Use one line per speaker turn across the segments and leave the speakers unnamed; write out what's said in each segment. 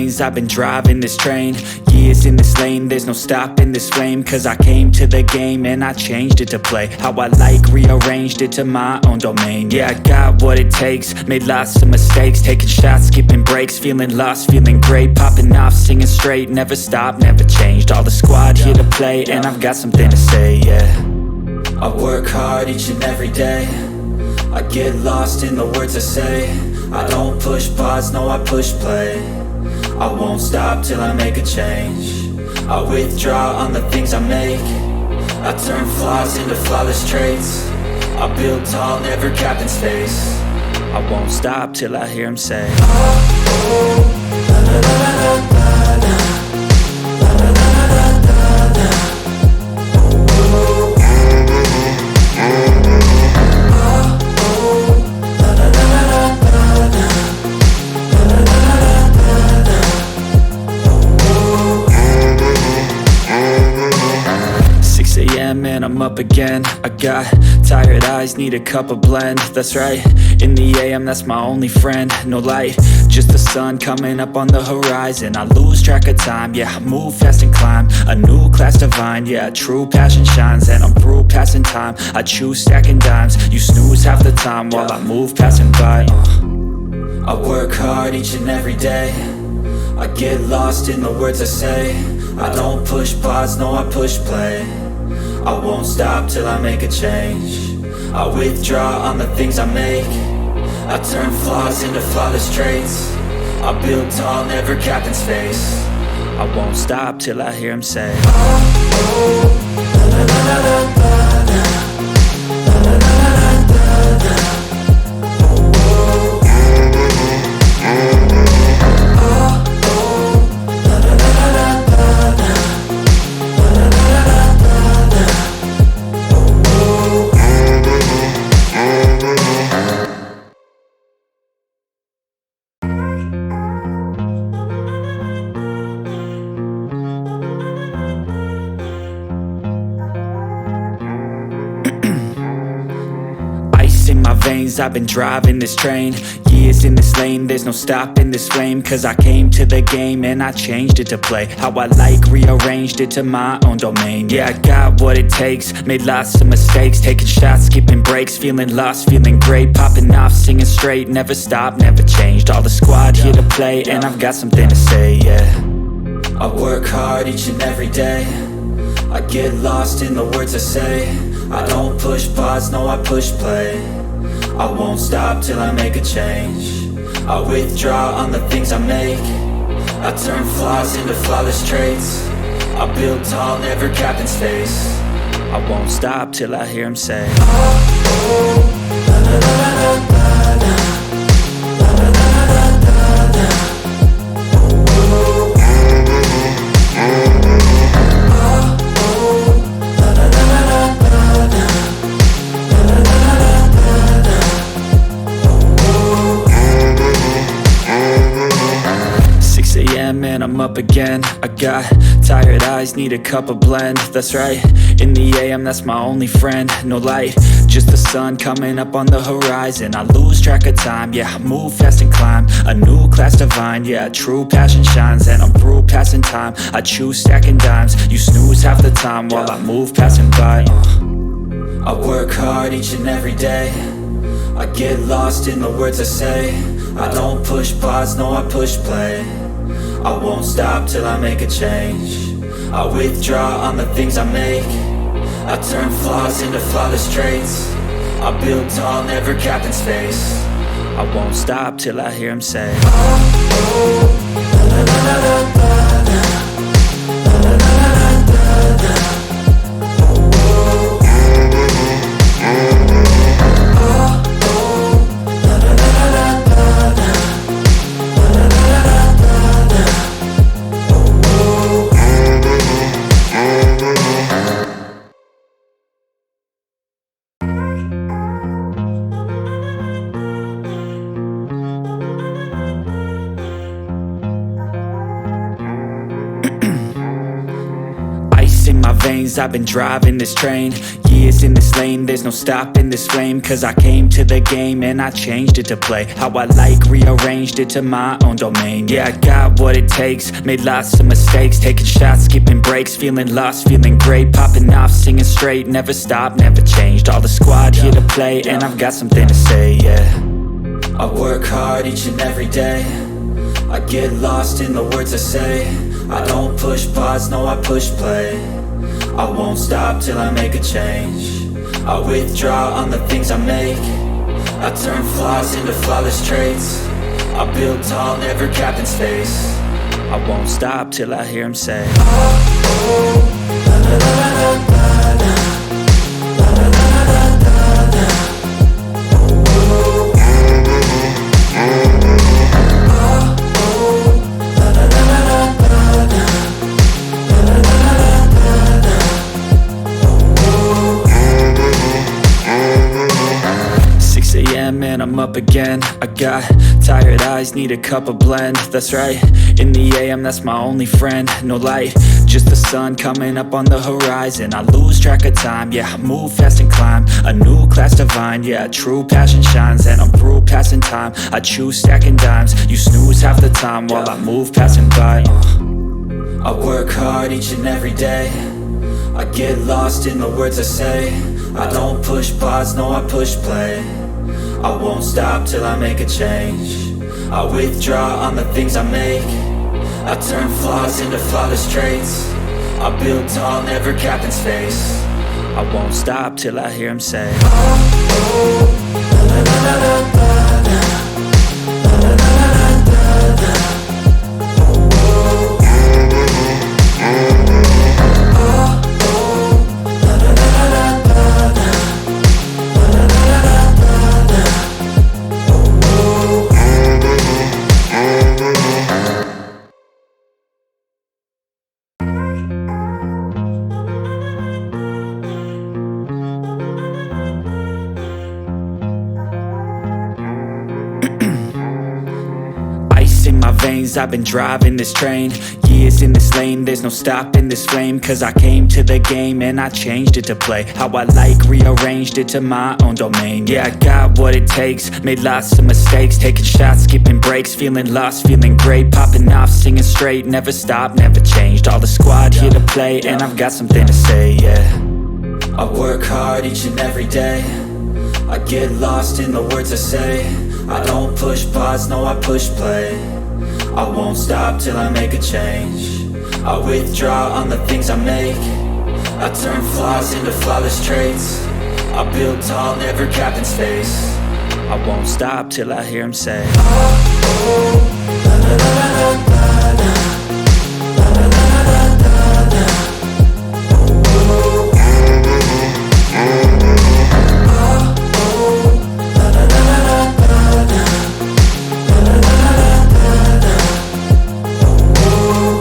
veins, I've been driving this train. Years in this lane, there's no stopping this flame. Cause I came to the game and I changed it to play how I like, rearranged it to my own domain. Yeah, I got what it takes, made lots of mistakes, taking shots, skipping breaks, feeling lost, feeling great, popping off, singing straight, never stopped, never changed. All the squad here to play, and I've got something to say, yeah. I work hard each and every day, I get lost in the words I say. I don't push pause, no, I push play. I won't stop till I make a change. I withdraw on the things I make. I turn flaws into flawless traits. I build tall, never capped in space. I won't stop till I hear him say, oh, la la la la la la, la la la la la la, oh, oh. And I'm up again. I got tired eyes, need a cup of blend. That's right, in the AM, that's my only friend. No light, just the sun coming up on the horizon. I lose track of time, yeah, I move fast and climb a new class divine, yeah, true passion shines. And I'm through passing time, I choose stacking dimes. You snooze half the time while I move passing by. I work hard each and every day, I get lost in the words I say. I don't push pause, no, I push play. I won't stop till I make a change. I withdraw on the things I make. I turn flaws into flawless traits. I build tall, never capped in space. I won't stop till I hear him say, oh, oh, la la la la la la, la la la la la la, oh, oh. I've been driving this train. Years in this lane, there's no stopping this flame. Cause I came to the game and I changed it to play how I like, rearranged it to my own domain. Yeah, I got what it takes, made lots of mistakes, taking shots, skipping breaks, feeling lost, feeling great, popping off, singing straight, never stopped, never changed. All the squad here to play, and I've got something to say, yeah. I work hard each and every day, I get lost in the words I say. I don't push pause, no, I push play. I won't stop till I make a change. I withdraw on the things I make. I turn flaws into flawless traits. I build tall, never capped in space. I won't stop till I hear him say, oh, oh, la la la la la la, la la la la la la, oh, oh. Man, I'm up again. I got tired eyes, need a cup of blend. That's right, in the AM, that's my only friend. No light, just the sun coming up on the horizon. I lose track of time, yeah, I move fast and climb a new class divine, yeah, true passion shines. And I'm through passing time, I choose stacking dimes. You snooze half the time while I move passing by. I work hard each and every day, I get lost in the words I say. I don't push pause, no, I push play. I won't stop till I make a change. I withdraw on the things I make. I turn flaws into flawless traits. I build tall, never capped in space. I won't stop till I hear him say, oh, oh, la la la la la la, la la la la la la, oh, oh. I've been driving this train. Years in this lane, there's no stopping this flame. Cause I came to the game and I changed it to play how I like, rearranged it to my own domain. Yeah, I got what it takes, made lots of mistakes, taking shots, skipping breaks, feeling lost, feeling great, popping off, singing straight, never stopped, never changed. All the squad here to play, and I've got something to say, yeah. I work hard each and every day, I get lost in the words I say. I don't push pause, no, I push play. I won't stop till I make a change. I withdraw on the things I make. I turn flaws into flawless traits. I build tall, never capped in space. I won't stop till I hear him say, oh, oh, la la la la la la, la la la la la la, oh, oh, oh, oh, la la la la la la, la la la la la, oh, 6 a.m. and I'm up again. I got tired eyes, need a cup of blend. That's right, in the AM, that's my only friend. No light, just the sun coming up on the horizon. I lose track of time, yeah, I move fast and climb a new class divine, yeah, true passion shines. And I'm through passing time, I choose stacking dimes. You snooze half the time while I move passing by. I work hard each and every day, I get lost in the words I say. I don't push pause, no, I push play. I won't stop till I make a change. I withdraw on the things I make. I turn flaws into flawless traits. I build tall, never capped in space. I won't stop till I hear him say, oh, oh, la la la la la la, la la la la la la, oh, oh, oh, oh, la la la la la la, la la la la la la, oh, oh. 'Ice in my veins, I've been driving this train. Years in this lane, there's no stopping this flame. Cause I came to the game and I changed it to play how I like, rearranged it to my own domain. Yeah, I got what it takes, made lots of mistakes, taking shots, skipping breaks, feeling lost, feeling great, popping off, singing straight, never stopped, never changed. All the squad here to play, and I've got something to say, yeah. I work hard each and every day, I get lost in the words I say. I don't push pause, no, I push play. I won't stop till I make a change. I withdraw on the things I make. I turn flaws into flawless traits. I build tall, never capped in space. I won't stop till I hear him say, oh, oh, la la la la la la, la la la la la la, oh, oh, oh, la la la la la la, la la la la la, oh,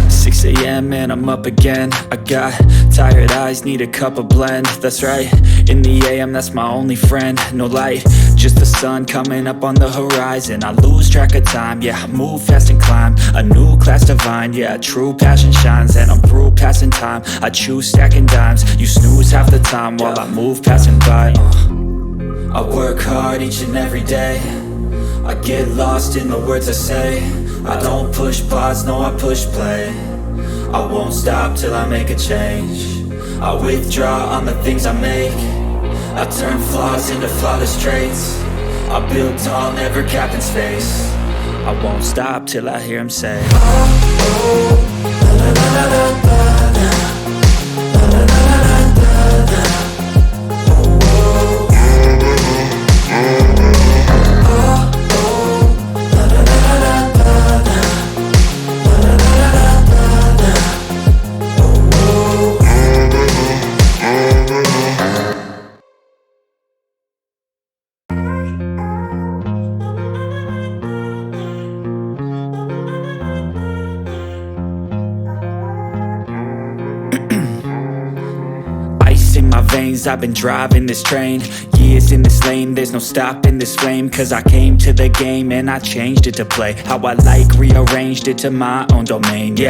6 a.m. and I'm up again. I got tired eyes, need a cup of blend. That's right, in the AM, that's my only friend. No light, just the sun coming up on the horizon. I lose track of time, yeah, I move fast and climb a new class divine, yeah, true passion shines. And I'm through passing time, I choose stacking dimes. You snooze half the time while I move passing by. I work hard each and every day, I get lost in the words I say. I don't push pause, no, I push play. I won't stop till I make a change. I withdraw on the things I make. I turn flaws into flawless traits. I build tall, never capped in space. I won't stop till I hear him say, oh, oh, la la la la la la, la la la la la la, oh, oh, oh, oh, la la la la la la, la la la la la la, oh, oh. 'Ice in my veins, I've been driving this train. Years in this lane, there's no stopping this flame. Cause I came to the game and I changed it to play how I like, rearranged it to my own domain, yeah.